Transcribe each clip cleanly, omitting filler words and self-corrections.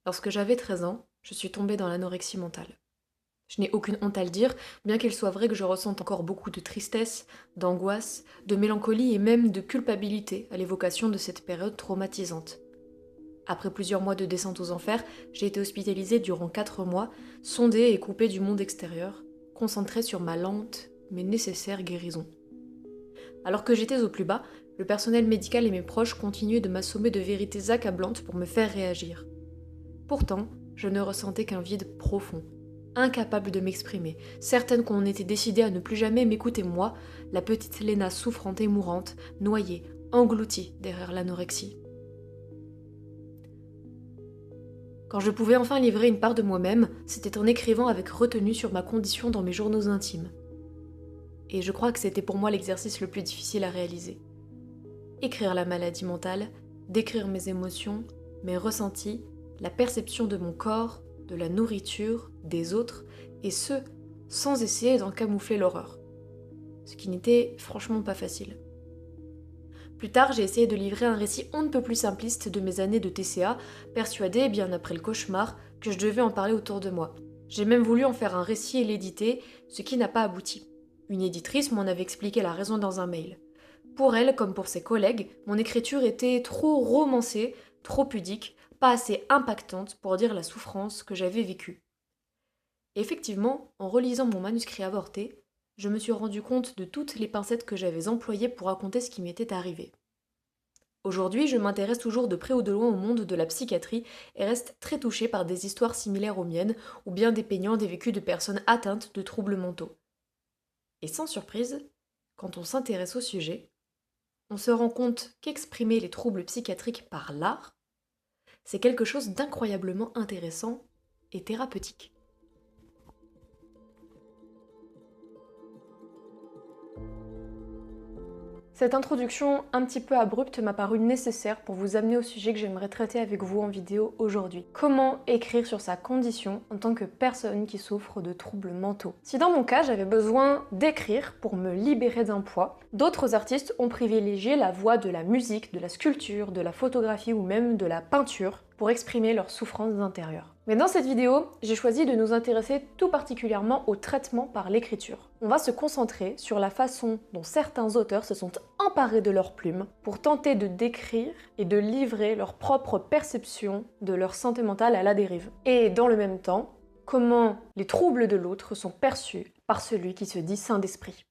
Lorsque j'avais 13 ans, je suis tombée dans l'anorexie mentale. Je n'ai aucune honte à le dire, bien qu'il soit vrai que je ressente encore beaucoup de tristesse, d'angoisse, de mélancolie et même de culpabilité à l'évocation de cette période traumatisante. Après plusieurs mois de descente aux enfers, j'ai été hospitalisée durant 4 mois, sondée et coupée du monde extérieur, concentrée sur ma lente mais nécessaire guérison. Alors que j'étais au plus bas, le personnel médical et mes proches continuaient de m'assommer de vérités accablantes pour me faire réagir. Pourtant, je ne ressentais qu'un vide profond, incapable de m'exprimer, certaine qu'on était décidé à ne plus jamais m'écouter moi, la petite Léna souffrante et mourante, noyée, engloutie derrière l'anorexie. Quand je pouvais enfin livrer une part de moi-même, c'était en écrivant avec retenue sur ma condition dans mes journaux intimes. Et je crois que c'était pour moi l'exercice le plus difficile à réaliser. Écrire la maladie mentale, décrire mes émotions, mes ressentis, la perception de mon corps, de la nourriture, des autres, et ce, sans essayer d'en camoufler l'horreur. Ce qui n'était franchement pas facile. Plus tard, j'ai essayé de livrer un récit on ne peut plus simpliste de mes années de TCA, persuadée, bien après le cauchemar, que je devais en parler autour de moi. J'ai même voulu en faire un récit et l'éditer, ce qui n'a pas abouti. Une éditrice m'en avait expliqué la raison dans un mail. Pour elle, comme pour ses collègues, mon écriture était trop romancée, trop pudique, pas assez impactante pour dire la souffrance que j'avais vécue. Et effectivement, en relisant mon manuscrit avorté, je me suis rendu compte de toutes les pincettes que j'avais employées pour raconter ce qui m'était arrivé. Aujourd'hui, je m'intéresse toujours de près ou de loin au monde de la psychiatrie et reste très touchée par des histoires similaires aux miennes ou bien dépeignant des vécus de personnes atteintes de troubles mentaux. Et sans surprise, quand on s'intéresse au sujet, on se rend compte qu'exprimer les troubles psychiatriques par l'art, c'est quelque chose d'incroyablement intéressant et thérapeutique. Cette introduction un petit peu abrupte m'a paru nécessaire pour vous amener au sujet que j'aimerais traiter avec vous en vidéo aujourd'hui. Comment écrire sur sa condition en tant que personne qui souffre de troubles mentaux? Si dans mon cas j'avais besoin d'écrire pour me libérer d'un poids, d'autres artistes ont privilégié la voie de la musique, de la sculpture, de la photographie ou même de la peinture pour exprimer leurs souffrances intérieures. Mais dans cette vidéo, j'ai choisi de nous intéresser tout particulièrement au traitement par l'écriture. On va se concentrer sur la façon dont certains auteurs se sont emparés de leur plume pour tenter de décrire et de livrer leur propre perception de leur santé mentale à la dérive. Et dans le même temps, comment les troubles de l'autre sont perçus par celui qui se dit saint d'esprit.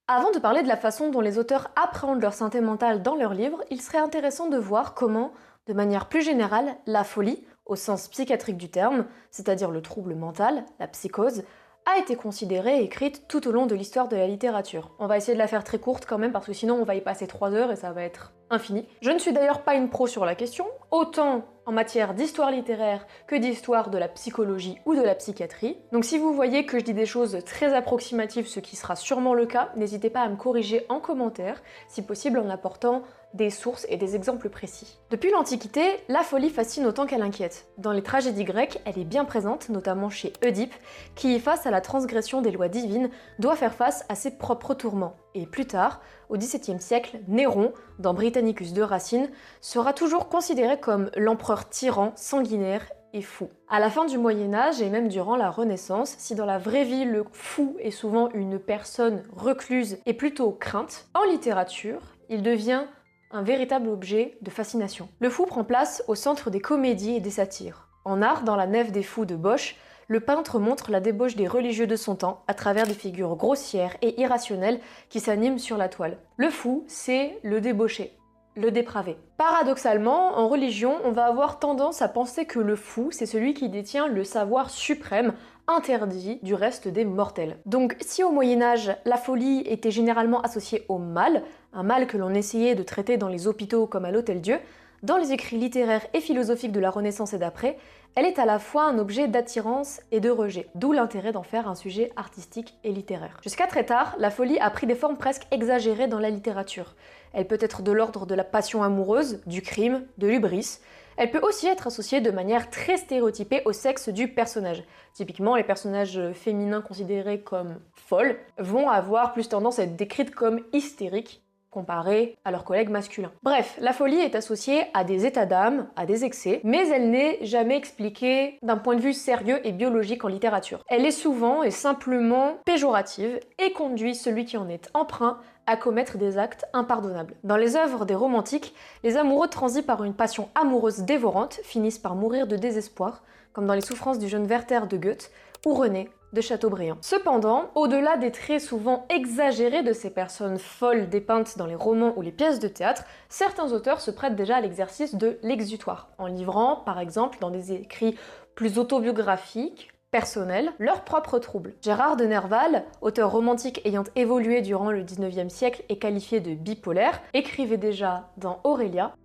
Avant de parler de la façon dont les auteurs appréhendent leur santé mentale dans leurs livres, il serait intéressant de voir comment, de manière plus générale, la folie, au sens psychiatrique du terme, c'est-à-dire le trouble mental, la psychose, a été considérée et écrite tout au long de l'histoire de la littérature. On va essayer de la faire très courte quand même parce que sinon on va y passer 3 heures et ça va être infini. Je ne suis d'ailleurs pas une pro sur la question, autant en matière d'histoire littéraire que d'histoire de la psychologie ou de la psychiatrie. Donc si vous voyez que je dis des choses très approximatives, ce qui sera sûrement le cas, n'hésitez pas à me corriger en commentaire, si possible en apportant des sources et des exemples précis. Depuis l'Antiquité, la folie fascine autant qu'elle inquiète. Dans les tragédies grecques, elle est bien présente, notamment chez Oedipe, qui, face à la transgression des lois divines, doit faire face à ses propres tourments. Et plus tard, au XVIIe siècle, Néron, dans Britannicus de Racine, sera toujours considéré comme l'empereur tyran, sanguinaire et fou. À la fin du Moyen-Âge et même durant la Renaissance, si dans la vraie vie le fou est souvent une personne recluse et plutôt crainte, en littérature, il devient un véritable objet de fascination. Le fou prend place au centre des comédies et des satires. En art, dans la Nef des fous de Bosch, le peintre montre la débauche des religieux de son temps à travers des figures grossières et irrationnelles qui s'animent sur la toile. Le fou, c'est le débauché, le dépravé. Paradoxalement, en religion, on va avoir tendance à penser que le fou, c'est celui qui détient le savoir suprême, interdit du reste des mortels. Donc si au Moyen-Âge, la folie était généralement associée au mal, un mal que l'on essayait de traiter dans les hôpitaux comme à l'Hôtel-Dieu, Dans les écrits littéraires et philosophiques de la Renaissance et d'après, elle est à la fois un objet d'attirance et de rejet, d'où l'intérêt d'en faire un sujet artistique et littéraire. Jusqu'à très tard, la folie a pris des formes presque exagérées dans la littérature. Elle peut être de l'ordre de la passion amoureuse, du crime, de l'hubris. Elle peut aussi être associée de manière très stéréotypée au sexe du personnage. Typiquement, les personnages féminins considérés comme folles vont avoir plus tendance à être décrites comme hystériques, comparée à leurs collègues masculins. Bref, la folie est associée à des états d'âme, à des excès, mais elle n'est jamais expliquée d'un point de vue sérieux et biologique en littérature. Elle est souvent et simplement péjorative et conduit celui qui en est emprunt à commettre des actes impardonnables. Dans les œuvres des romantiques, les amoureux transis par une passion amoureuse dévorante finissent par mourir de désespoir, comme dans les souffrances du jeune Werther de Goethe ou René de Chateaubriand. Cependant, au-delà des traits souvent exagérés de ces personnes folles dépeintes dans les romans ou les pièces de théâtre, certains auteurs se prêtent déjà à l'exercice de l'exutoire, en livrant, par exemple, dans des écrits plus autobiographiques, personnels, leurs propres troubles. Gérard de Nerval, auteur romantique ayant évolué durant le 19e siècle et qualifié de bipolaire, écrivait déjà dans Aurélia: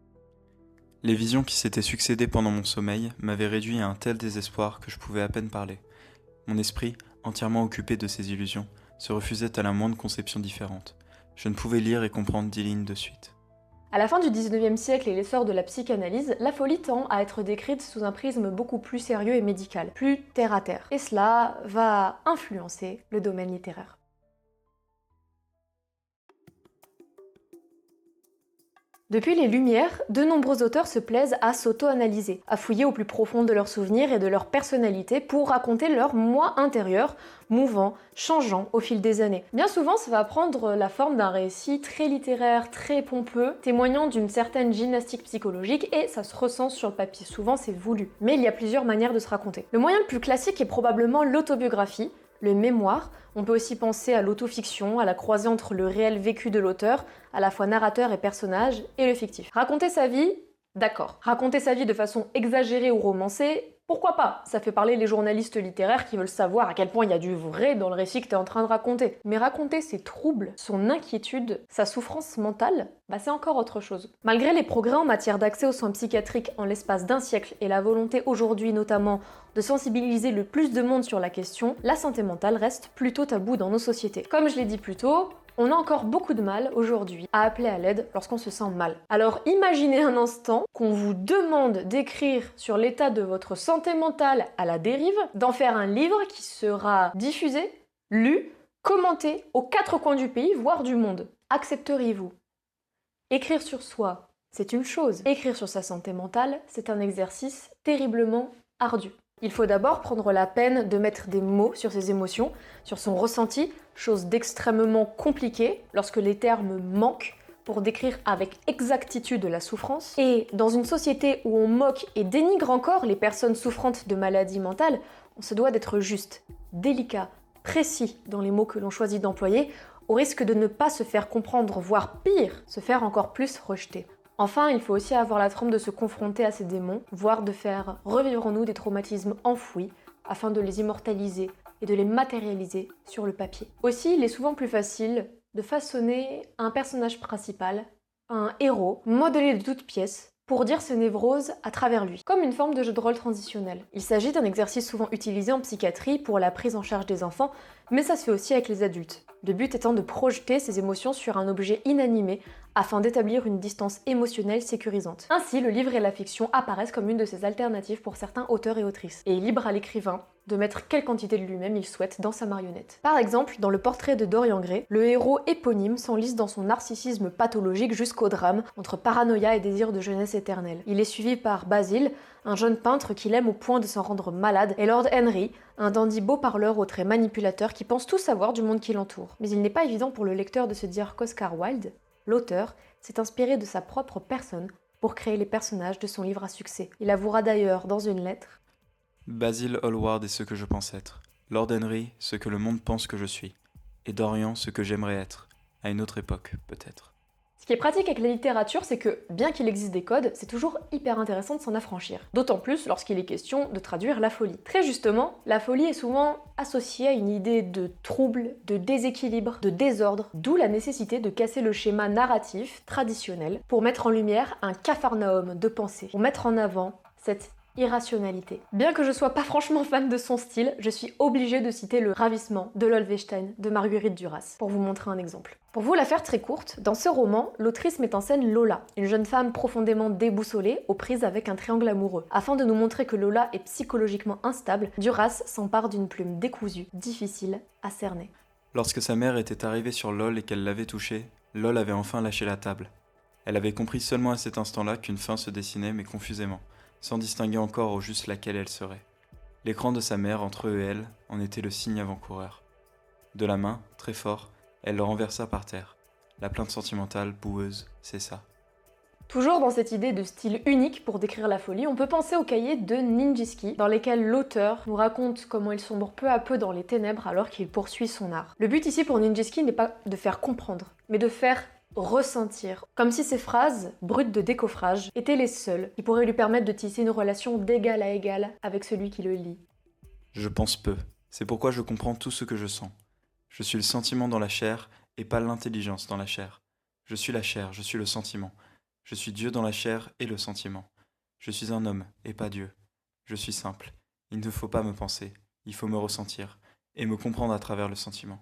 Les visions qui s'étaient succédées pendant mon sommeil m'avaient réduit à un tel désespoir que je pouvais à peine parler. Mon esprit, entièrement occupé de ces illusions, se refusait à la moindre conception différente. Je ne pouvais lire et comprendre 10 lignes de suite. À la fin du 19e siècle et l'essor de la psychanalyse, la folie tend à être décrite sous un prisme beaucoup plus sérieux et médical, plus terre-à-terre. Et cela va influencer le domaine littéraire. Depuis les Lumières, de nombreux auteurs se plaisent à s'auto-analyser, à fouiller au plus profond de leurs souvenirs et de leur personnalité pour raconter leur moi intérieur, mouvant, changeant au fil des années. Bien souvent, ça va prendre la forme d'un récit très littéraire, très pompeux, témoignant d'une certaine gymnastique psychologique, et ça se ressent sur le papier. Souvent, c'est voulu. Mais il y a plusieurs manières de se raconter. Le moyen le plus classique est probablement l'autobiographie, le mémoire. On peut aussi penser à l'autofiction, à la croisée entre le réel vécu de l'auteur, à la fois narrateur et personnage, et le fictif. Raconter sa vie, d'accord. Raconter sa vie de façon exagérée ou romancée, pourquoi pas? Ça fait parler les journalistes littéraires qui veulent savoir à quel point il y a du vrai dans le récit que t'es en train de raconter. Mais raconter ses troubles, son inquiétude, sa souffrance mentale, c'est encore autre chose. Malgré les progrès en matière d'accès aux soins psychiatriques en l'espace d'un siècle et la volonté aujourd'hui notamment de sensibiliser le plus de monde sur la question, la santé mentale reste plutôt tabou dans nos sociétés. Comme je l'ai dit plus tôt, on a encore beaucoup de mal aujourd'hui à appeler à l'aide lorsqu'on se sent mal. Alors imaginez un instant qu'on vous demande d'écrire sur l'état de votre santé mentale à la dérive, d'en faire un livre qui sera diffusé, lu, commenté aux 4 coins du pays, voire du monde. Accepteriez-vous? Écrire sur soi, c'est une chose. Écrire sur sa santé mentale, c'est un exercice terriblement ardu. Il faut d'abord prendre la peine de mettre des mots sur ses émotions, sur son ressenti, chose d'extrêmement compliquée lorsque les termes manquent pour décrire avec exactitude la souffrance. Et dans une société où on moque et dénigre encore les personnes souffrantes de maladies mentales, on se doit d'être juste, délicat, précis dans les mots que l'on choisit d'employer, au risque de ne pas se faire comprendre, voire pire, se faire encore plus rejeter. Enfin, il faut aussi avoir la trempe de se confronter à ces démons, voire de faire revivre en nous des traumatismes enfouis, afin de les immortaliser et de les matérialiser sur le papier. Aussi, il est souvent plus facile de façonner un personnage principal, un héros, modelé de toutes pièces, pour dire ses névroses à travers lui, comme une forme de jeu de rôle transitionnel. Il s'agit d'un exercice souvent utilisé en psychiatrie pour la prise en charge des enfants, mais ça se fait aussi avec les adultes. Le but étant de projeter ses émotions sur un objet inanimé afin d'établir une distance émotionnelle sécurisante. Ainsi, le livre et la fiction apparaissent comme une de ces alternatives pour certains auteurs et autrices. Et libre à l'écrivain de mettre quelle quantité de lui-même il souhaite dans sa marionnette. Par exemple, dans le portrait de Dorian Gray, le héros éponyme s'enlise dans son narcissisme pathologique jusqu'au drame, entre paranoïa et désir de jeunesse éternelle. Il est suivi par Basil, un jeune peintre qu'il aime au point de s'en rendre malade, et Lord Henry, un dandy beau parleur aux traits manipulateurs qui pense tout savoir du monde qui l'entoure. Mais il n'est pas évident pour le lecteur de se dire qu'Oscar Wilde, l'auteur, s'est inspiré de sa propre personne pour créer les personnages de son livre à succès. Il avouera d'ailleurs dans une lettre: Basil Hallward est ce que je pense être, Lord Henry ce que le monde pense que je suis, et Dorian ce que j'aimerais être, à une autre époque peut-être. qui est pratique avec la littérature, c'est que, bien qu'il existe des codes, c'est toujours hyper intéressant de s'en affranchir. D'autant plus lorsqu'il est question de traduire la folie. Très justement, la folie est souvent associée à une idée de trouble, de déséquilibre, de désordre, d'où la nécessité de casser le schéma narratif traditionnel pour mettre en lumière un capharnaüm de pensée, pour mettre en avant cette irrationalité. Bien que je sois pas franchement fan de son style, je suis obligée de citer Le Ravissement de Lolvestein de Marguerite Duras, pour vous montrer un exemple. Pour vous la faire très courte, dans ce roman, l'autrice met en scène Lola, une jeune femme profondément déboussolée, aux prises avec un triangle amoureux. Afin de nous montrer que Lola est psychologiquement instable, Duras s'empare d'une plume décousue, difficile à cerner. Lorsque sa mère était arrivée sur Lol et qu'elle l'avait touchée, Lol avait enfin lâché la table. Elle avait compris seulement à cet instant-là qu'une fin se dessinait, mais confusément, sans distinguer encore au juste laquelle elle serait. L'écran de sa mère, entre eux et elle, en était le signe avant-coureur. De la main, très fort, elle le renversa par terre. La plainte sentimentale, boueuse, cessa. Toujours dans cette idée de style unique pour décrire la folie, on peut penser aux cahiers de Nijinsky, dans lesquels l'auteur nous raconte comment il sombre peu à peu dans les ténèbres alors qu'il poursuit son art. Le but ici pour Nijinsky n'est pas de faire comprendre, mais de faire ressentir, comme si ces phrases, brutes de décoffrage, étaient les seules qui pourraient lui permettre de tisser une relation d'égal à égal avec celui qui le lit. Je pense peu. C'est pourquoi je comprends tout ce que je sens. Je suis le sentiment dans la chair et pas l'intelligence dans la chair. Je suis la chair, je suis le sentiment. Je suis Dieu dans la chair et le sentiment. Je suis un homme et pas Dieu. Je suis simple. Il ne faut pas me penser, il faut me ressentir et me comprendre à travers le sentiment.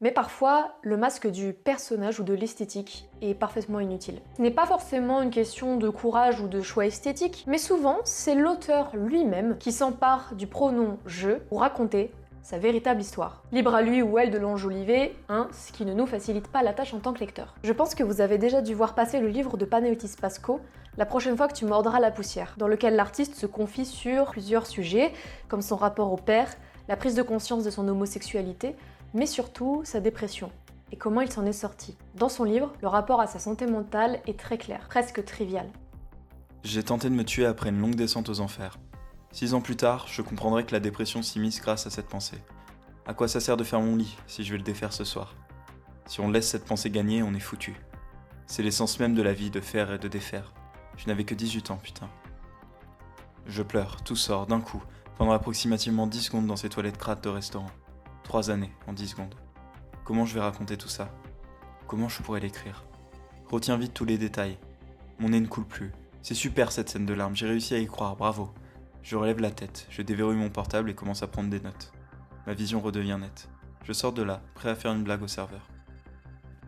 Mais parfois, le masque du personnage ou de l'esthétique est parfaitement inutile. Ce n'est pas forcément une question de courage ou de choix esthétique, mais souvent, c'est l'auteur lui-même qui s'empare du pronom « je » pour raconter sa véritable histoire. Libre à lui ou elle de l'enjoliver, ce qui ne nous facilite pas la tâche en tant que lecteur. Je pense que vous avez déjà dû voir passer le livre de Panayotis Pasco, La prochaine fois que tu mordras la poussière, dans lequel l'artiste se confie sur plusieurs sujets, comme son rapport au père, la prise de conscience de son homosexualité, mais surtout sa dépression, et comment il s'en est sorti. Dans son livre, le rapport à sa santé mentale est très clair, presque trivial. J'ai tenté de me tuer après une longue descente aux enfers. 6 ans plus tard, je comprendrai que la dépression s'immisce grâce à cette pensée. À quoi ça sert de faire mon lit si je vais le défaire ce soir? Si on laisse cette pensée gagner, on est foutu. C'est l'essence même de la vie de faire et de défaire. Je n'avais que 18 ans, putain. Je pleure, tout sort, d'un coup, pendant approximativement 10 secondes dans ces toilettes crades de restaurant. 3 années, en 10 secondes. Comment je vais raconter tout ça? Comment je pourrais l'écrire? Retiens vite tous les détails. Mon nez ne coule plus. C'est super cette scène de larmes, j'ai réussi à y croire, bravo. Je relève la tête, je déverrouille mon portable et commence à prendre des notes. Ma vision redevient nette. Je sors de là, prêt à faire une blague au serveur.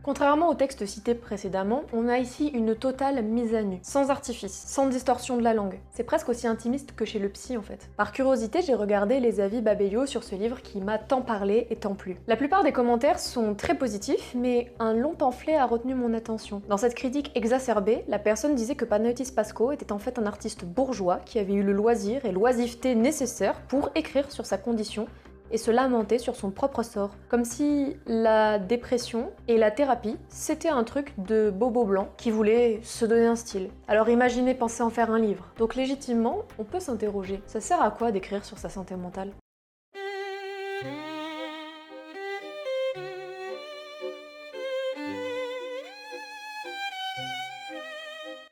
Contrairement au texte cité précédemment, on a ici une totale mise à nu, sans artifice, sans distorsion de la langue. C'est presque aussi intimiste que chez le psy en fait. Par curiosité, j'ai regardé les avis Babelio sur ce livre qui m'a tant parlé et tant plu. La plupart des commentaires sont très positifs, mais un long pamphlet a retenu mon attention. Dans cette critique exacerbée, la personne disait que Panayotis Pasco était en fait un artiste bourgeois qui avait eu le loisir et l'oisiveté nécessaires pour écrire sur sa condition et se lamenter sur son propre sort, comme si la dépression et la thérapie, c'était un truc de bobo blanc qui voulait se donner un style. Alors imaginez penser en faire un livre. Donc légitimement, on peut s'interroger. Ça sert à quoi d'écrire sur sa santé mentale?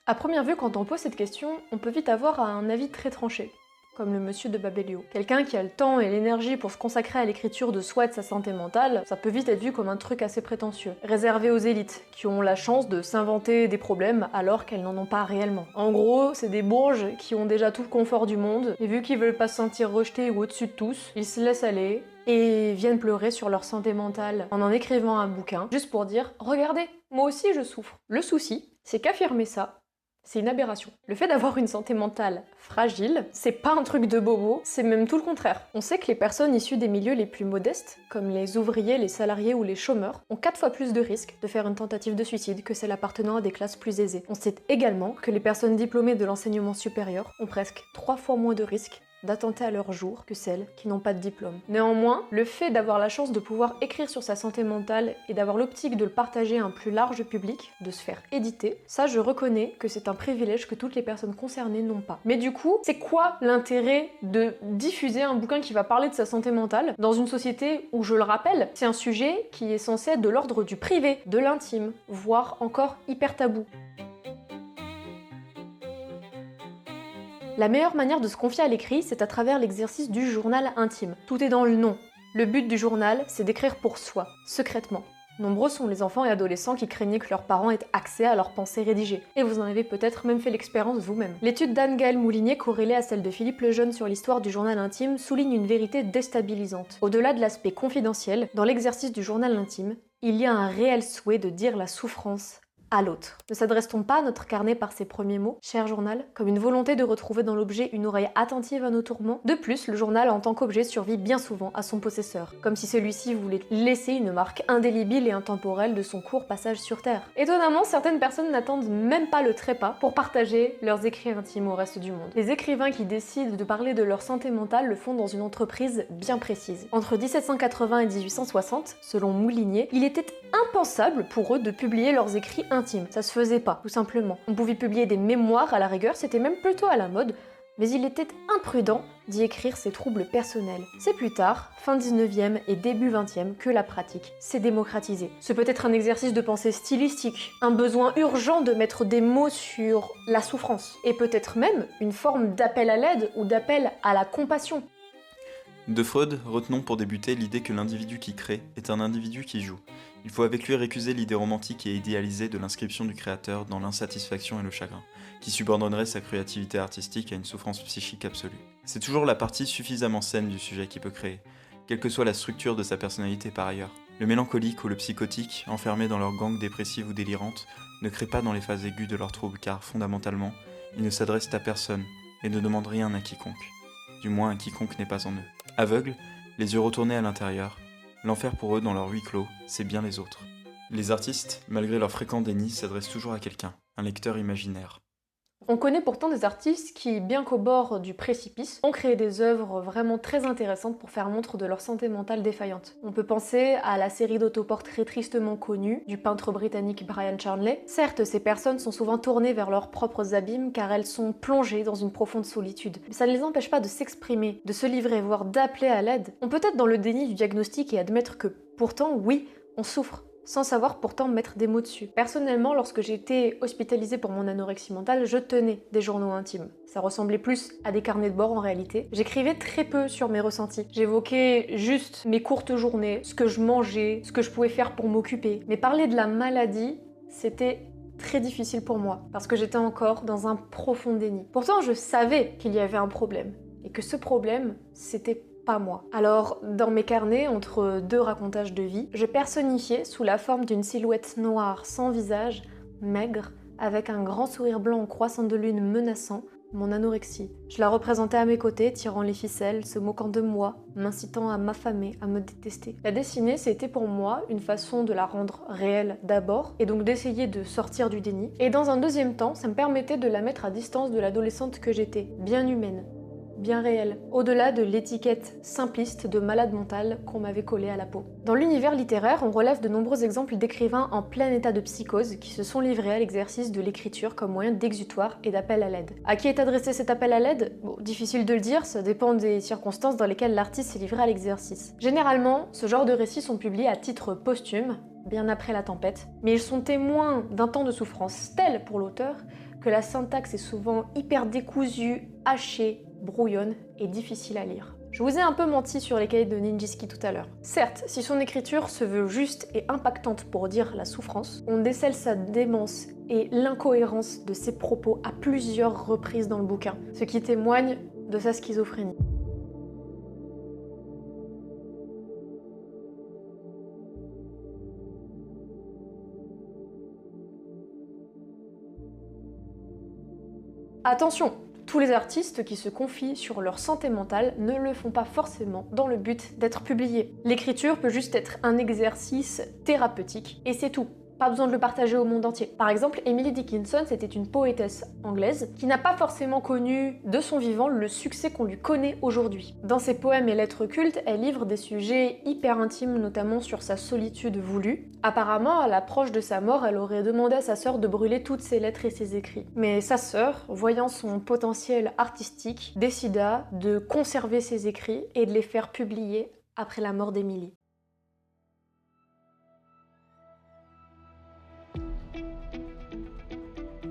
À première vue, quand on pose cette question, on peut vite avoir un avis très tranché, comme le monsieur de Babelio. Quelqu'un qui a le temps et l'énergie pour se consacrer à l'écriture de soi et de sa santé mentale, ça peut vite être vu comme un truc assez prétentieux, réservé aux élites, qui ont la chance de s'inventer des problèmes alors qu'elles n'en ont pas réellement. En gros, c'est des bourges qui ont déjà tout le confort du monde, et vu qu'ils veulent pas se sentir rejetés ou au-dessus de tous, ils se laissent aller, et viennent pleurer sur leur santé mentale en écrivant un bouquin, juste pour dire « Regardez, moi aussi je souffre ». Le souci, c'est qu'affirmer ça, c'est une aberration. Le fait d'avoir une santé mentale fragile, c'est pas un truc de bobo, c'est même tout le contraire. On sait que les personnes issues des milieux les plus modestes, comme les ouvriers, les salariés ou les chômeurs, ont 4 fois plus de risques de faire une tentative de suicide que celles appartenant à des classes plus aisées. On sait également que les personnes diplômées de l'enseignement supérieur ont presque 3 fois moins de risques d'attenter à leur jour que celles qui n'ont pas de diplôme. Néanmoins, le fait d'avoir la chance de pouvoir écrire sur sa santé mentale et d'avoir l'optique de le partager à un plus large public, de se faire éditer, ça je reconnais que c'est un privilège que toutes les personnes concernées n'ont pas. Mais du coup, c'est quoi l'intérêt de diffuser un bouquin qui va parler de sa santé mentale dans une société où, je le rappelle, c'est un sujet qui est censé être de l'ordre du privé, de l'intime, voire encore hyper tabou. La meilleure manière de se confier à l'écrit, c'est à travers l'exercice du journal intime. Tout est dans le nom. Le but du journal, c'est d'écrire pour soi, secrètement. Nombreux sont les enfants et adolescents qui craignaient que leurs parents aient accès à leurs pensées rédigées. Et vous en avez peut-être même fait l'expérience vous-même. L'étude d'Anne-Gaëlle Moulinier, corrélée à celle de Philippe Lejeune sur l'histoire du journal intime, souligne une vérité déstabilisante. Au-delà de l'aspect confidentiel, dans l'exercice du journal intime, il y a un réel souhait de dire la souffrance à l'autre. Ne s'adresse-t-on pas à notre carnet par ces premiers mots, cher journal, comme une volonté de retrouver dans l'objet une oreille attentive à nos tourments? De plus, le journal en tant qu'objet survit bien souvent à son possesseur, comme si celui-ci voulait laisser une marque indélébile et intemporelle de son court passage sur Terre. Étonnamment, certaines personnes n'attendent même pas le trépas pour partager leurs écrits intimes au reste du monde. Les écrivains qui décident de parler de leur santé mentale le font dans une entreprise bien précise. Entre 1780 et 1860, selon Moulinier, il était impensable pour eux de publier leurs écrits intimes. Ça se faisait pas, tout simplement. On pouvait publier des mémoires à la rigueur, c'était même plutôt à la mode, mais il était imprudent d'y écrire ses troubles personnels. C'est plus tard, fin 19e et début 20e, que la pratique s'est démocratisée. Ce peut être un exercice de pensée stylistique, un besoin urgent de mettre des mots sur la souffrance, et peut-être même une forme d'appel à l'aide ou d'appel à la compassion. De Freud, retenons pour débuter l'idée que l'individu qui crée est un individu qui joue. Il faut avec lui récuser l'idée romantique et idéalisée de l'inscription du créateur dans l'insatisfaction et le chagrin, qui subordonnerait sa créativité artistique à une souffrance psychique absolue. C'est toujours la partie suffisamment saine du sujet qui peut créer, quelle que soit la structure de sa personnalité par ailleurs. Le mélancolique ou le psychotique, enfermés dans leur gangue dépressive ou délirante, ne créent pas dans les phases aiguës de leur trouble car, fondamentalement, ils ne s'adressent à personne et ne demandent rien à quiconque. Du moins à quiconque n'est pas en eux. Aveugles, les yeux retournés à l'intérieur, l'enfer pour eux dans leur huis clos, c'est bien les autres. Les artistes, malgré leur fréquent déni, s'adressent toujours à quelqu'un, un lecteur imaginaire. On connaît pourtant des artistes qui, bien qu'au bord du précipice, ont créé des œuvres vraiment très intéressantes pour faire montre de leur santé mentale défaillante. On peut penser à la série d'autoportraits tristement connue du peintre britannique Brian Charnley. Certes, ces personnes sont souvent tournées vers leurs propres abîmes car elles sont plongées dans une profonde solitude. Mais ça ne les empêche pas de s'exprimer, de se livrer, voire d'appeler à l'aide. On peut être dans le déni du diagnostic et admettre que, pourtant, oui, on souffre, sans savoir pourtant mettre des mots dessus. Personnellement, lorsque j'ai été hospitalisée pour mon anorexie mentale, je tenais des journaux intimes. Ça ressemblait plus à des carnets de bord en réalité. J'écrivais très peu sur mes ressentis. J'évoquais juste mes courtes journées, ce que je mangeais, ce que je pouvais faire pour m'occuper. Mais parler de la maladie, c'était très difficile pour moi, parce que j'étais encore dans un profond déni. Pourtant, je savais qu'il y avait un problème, et que ce problème, c'était pas moi. Alors, dans mes carnets, entre deux racontages de vie, je personnifiais sous la forme d'une silhouette noire sans visage, maigre, avec un grand sourire blanc en croissant de lune menaçant, mon anorexie. Je la représentais à mes côtés, tirant les ficelles, se moquant de moi, m'incitant à m'affamer, à me détester. La dessiner, c'était pour moi une façon de la rendre réelle d'abord, et donc d'essayer de sortir du déni. Et dans un deuxième temps, ça me permettait de la mettre à distance de l'adolescente que j'étais, bien humaine, bien réel, au-delà de l'étiquette simpliste de malade mental qu'on m'avait collée à la peau. Dans l'univers littéraire, on relève de nombreux exemples d'écrivains en plein état de psychose qui se sont livrés à l'exercice de l'écriture comme moyen d'exutoire et d'appel à l'aide. À qui est adressé cet appel à l'aide? Bon, difficile de le dire, ça dépend des circonstances dans lesquelles l'artiste s'est livré à l'exercice. Généralement, ce genre de récits sont publiés à titre posthume, bien après la tempête, mais ils sont témoins d'un temps de souffrance tel pour l'auteur que la syntaxe est souvent hyper décousue, hachée, brouillonne et difficile à lire. Je vous ai un peu menti sur les cahiers de Nijinsky tout à l'heure. Certes, si son écriture se veut juste et impactante pour dire la souffrance, on décèle sa démence et l'incohérence de ses propos à plusieurs reprises dans le bouquin, ce qui témoigne de sa schizophrénie. Attention! Tous les artistes qui se confient sur leur santé mentale ne le font pas forcément dans le but d'être publiés. L'écriture peut juste être un exercice thérapeutique, et c'est tout. Pas besoin de le partager au monde entier. Par exemple, Emily Dickinson, c'était une poétesse anglaise qui n'a pas forcément connu de son vivant le succès qu'on lui connaît aujourd'hui. Dans ses poèmes et lettres cultes, elle livre des sujets hyper intimes, notamment sur sa solitude voulue. Apparemment, à l'approche de sa mort, elle aurait demandé à sa sœur de brûler toutes ses lettres et ses écrits. Mais sa sœur, voyant son potentiel artistique, décida de conserver ses écrits et de les faire publier après la mort d'Emily.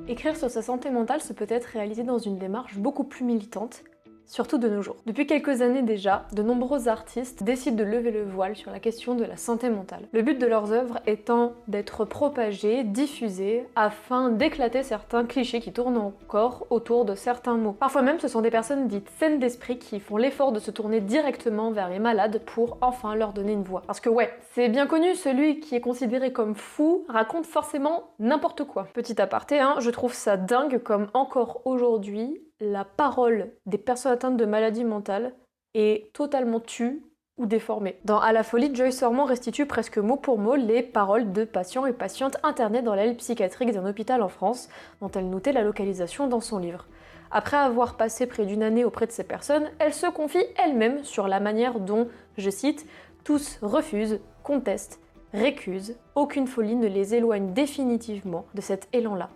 Écrire sur sa santé mentale se peut être réalisé dans une démarche beaucoup plus militante, surtout de nos jours. Depuis quelques années déjà, de nombreux artistes décident de lever le voile sur la question de la santé mentale. Le but de leurs œuvres étant d'être propagées, diffusées, afin d'éclater certains clichés qui tournent encore autour de certains mots. Parfois même, ce sont des personnes dites saines d'esprit qui font l'effort de se tourner directement vers les malades pour enfin leur donner une voix. Parce que ouais, c'est bien connu, celui qui est considéré comme fou raconte forcément n'importe quoi. Petit aparté, je trouve ça dingue comme encore aujourd'hui, la parole des personnes atteintes de maladies mentales est totalement tue ou déformée. Dans À la folie, Joyce Ormond restitue presque mot pour mot les paroles de patients et patientes internés dans l'aile psychiatrique d'un hôpital en France, dont elle notait la localisation dans son livre. Après avoir passé près d'une année auprès de ces personnes, elle se confie elle-même sur la manière dont, je cite, « tous refusent, contestent, récusent, aucune folie ne les éloigne définitivement de cet élan-là. »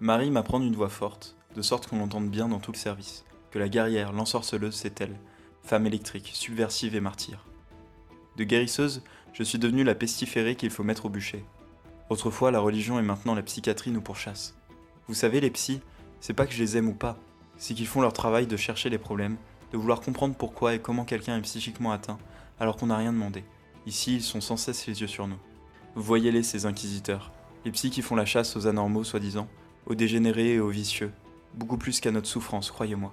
Marie m'apprend d'une voix forte, de sorte qu'on l'entende bien dans tout le service, que la guerrière, l'ensorceleuse, c'est elle, femme électrique, subversive et martyre. De guérisseuse, je suis devenue la pestiférée qu'il faut mettre au bûcher. Autrefois, la religion et maintenant la psychiatrie nous pourchassent. Vous savez, les psys, c'est pas que je les aime ou pas, c'est qu'ils font leur travail de chercher les problèmes, de vouloir comprendre pourquoi et comment quelqu'un est psychiquement atteint, alors qu'on n'a rien demandé. Ici, ils sont sans cesse les yeux sur nous. Vous voyez-les, ces inquisiteurs, les psys qui font la chasse aux anormaux, soi-disant, aux dégénérés et aux vicieux, beaucoup plus qu'à notre souffrance, croyez-moi.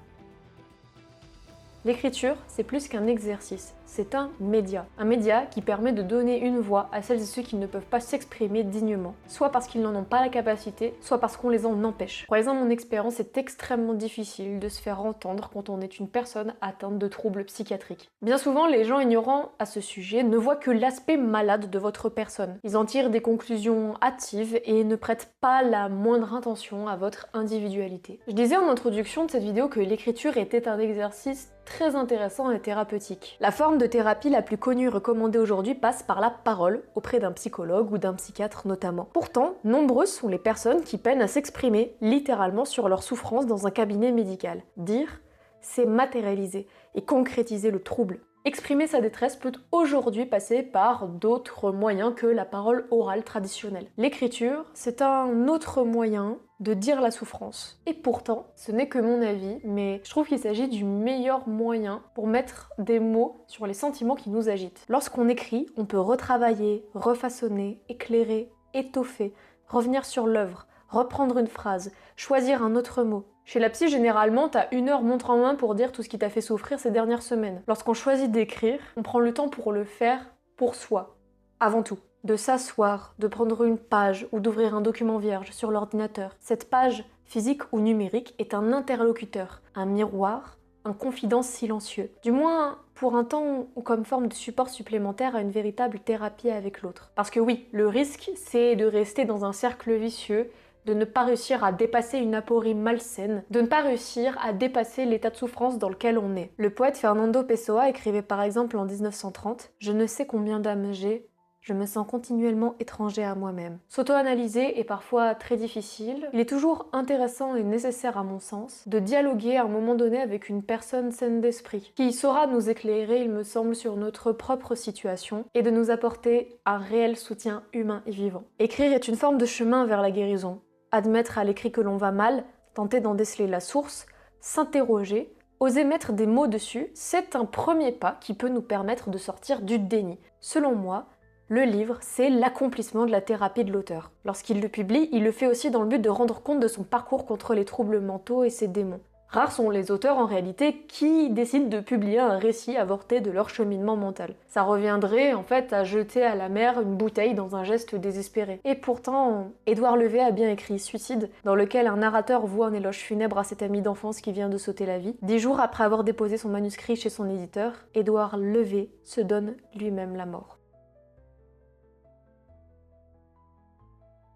L'écriture, c'est plus qu'un exercice, c'est un média. Un média qui permet de donner une voix à celles et ceux qui ne peuvent pas s'exprimer dignement, soit parce qu'ils n'en ont pas la capacité, soit parce qu'on les en empêche. Croyez-en mon expérience, c'est extrêmement difficile de se faire entendre quand on est une personne atteinte de troubles psychiatriques. Bien souvent, les gens ignorants à ce sujet ne voient que l'aspect malade de votre personne. Ils en tirent des conclusions hâtives et ne prêtent pas la moindre intention à votre individualité. Je disais en introduction de cette vidéo que l'écriture était un exercice très intéressant et thérapeutique. La forme de thérapie la plus connue et recommandée aujourd'hui passe par la parole, auprès d'un psychologue ou d'un psychiatre notamment. Pourtant, nombreuses sont les personnes qui peinent à s'exprimer littéralement sur leur souffrance dans un cabinet médical. Dire, c'est matérialiser et concrétiser le trouble. Exprimer sa détresse peut aujourd'hui passer par d'autres moyens que la parole orale traditionnelle. L'écriture, c'est un autre moyen de dire la souffrance. Et pourtant, ce n'est que mon avis, mais je trouve qu'il s'agit du meilleur moyen pour mettre des mots sur les sentiments qui nous agitent. Lorsqu'on écrit, on peut retravailler, refaçonner, éclairer, étoffer, revenir sur l'œuvre, reprendre une phrase, choisir un autre mot. Chez la psy, généralement, t'as 1 heure montre en main pour dire tout ce qui t'a fait souffrir ces dernières semaines. Lorsqu'on choisit d'écrire, on prend le temps pour le faire pour soi, avant tout. De s'asseoir, de prendre une page ou d'ouvrir un document vierge sur l'ordinateur. Cette page, physique ou numérique, est un interlocuteur, un miroir, un confident silencieux. Du moins pour un temps ou comme forme de support supplémentaire à une véritable thérapie avec l'autre. Parce que oui, le risque, c'est de rester dans un cercle vicieux, de ne pas réussir à dépasser une aporie malsaine, de ne pas réussir à dépasser l'état de souffrance dans lequel on est. Le poète Fernando Pessoa écrivait par exemple en 1930 « Je ne sais combien d'âmes j'ai, je me sens continuellement étranger à moi-même ». S'auto-analyser est parfois très difficile. Il est toujours intéressant et nécessaire à mon sens de dialoguer à un moment donné avec une personne saine d'esprit qui saura nous éclairer, il me semble, sur notre propre situation et de nous apporter un réel soutien humain et vivant. Écrire est une forme de chemin vers la guérison. Admettre à l'écrit que l'on va mal, tenter d'en déceler la source, s'interroger, oser mettre des mots dessus, c'est un premier pas qui peut nous permettre de sortir du déni. Selon moi, le livre, c'est l'accomplissement de la thérapie de l'auteur. Lorsqu'il le publie, il le fait aussi dans le but de rendre compte de son parcours contre les troubles mentaux et ses démons. Rares sont les auteurs en réalité qui décident de publier un récit avorté de leur cheminement mental. Ça reviendrait en fait à jeter à la mer une bouteille dans un geste désespéré. Et pourtant, Édouard Levé a bien écrit Suicide, dans lequel un narrateur voue un éloge funèbre à cet ami d'enfance qui vient de sauter la vie. 10 jours après avoir déposé son manuscrit chez son éditeur, Édouard Levé se donne lui-même la mort.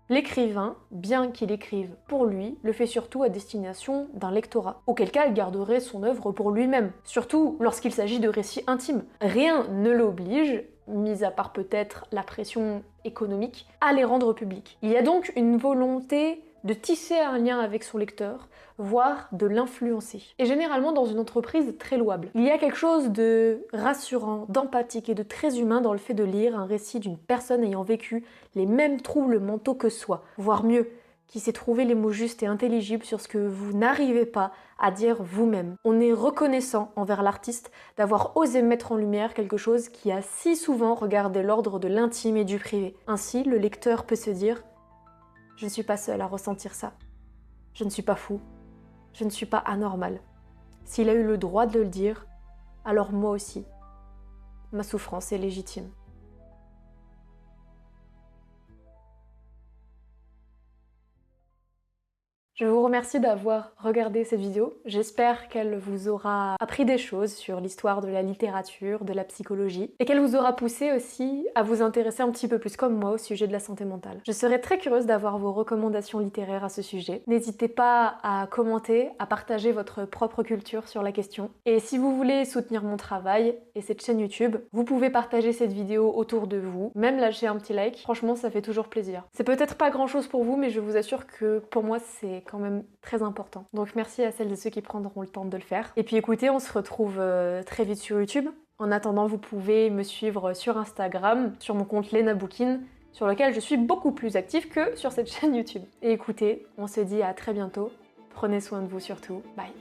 L'écrivain, bien qu'il écrive pour lui, le fait surtout à destination d'un lectorat, auquel cas il garderait son œuvre pour lui-même, surtout lorsqu'il s'agit de récits intimes. Rien ne l'oblige, mis à part peut-être la pression économique, à les rendre publics. Il y a donc une volonté de tisser un lien avec son lecteur, voire de l'influencer. Et généralement dans une entreprise très louable. Il y a quelque chose de rassurant, d'empathique et de très humain dans le fait de lire un récit d'une personne ayant vécu les mêmes troubles mentaux que soi, voire mieux, qui sait trouver les mots justes et intelligibles sur ce que vous n'arrivez pas à dire vous-même. On est reconnaissant envers l'artiste d'avoir osé mettre en lumière quelque chose qui a si souvent regardé l'ordre de l'intime et du privé. Ainsi, le lecteur peut se dire « Je ne suis pas seul à ressentir ça. Je ne suis pas fou. Je ne suis pas anormal. S'il a eu le droit de le dire, alors moi aussi. Ma souffrance est légitime. » Je vous remercie d'avoir regardé cette vidéo. J'espère qu'elle vous aura appris des choses sur l'histoire de la littérature, de la psychologie, et qu'elle vous aura poussé aussi à vous intéresser un petit peu plus comme moi au sujet de la santé mentale. Je serais très curieuse d'avoir vos recommandations littéraires à ce sujet. N'hésitez pas à commenter, à partager votre propre culture sur la question. Et si vous voulez soutenir mon travail et cette chaîne YouTube, vous pouvez partager cette vidéo autour de vous, même lâcher un petit like. Franchement, ça fait toujours plaisir. C'est peut-être pas grand chose pour vous, mais je vous assure que pour moi, c'est quand même très important. Donc merci à celles et ceux qui prendront le temps de le faire. Et puis écoutez, on se retrouve très vite sur YouTube. En attendant, vous pouvez me suivre sur Instagram, sur mon compte Lena Boukine, sur lequel je suis beaucoup plus active que sur cette chaîne YouTube. Et écoutez, on se dit à très bientôt. Prenez soin de vous surtout. Bye.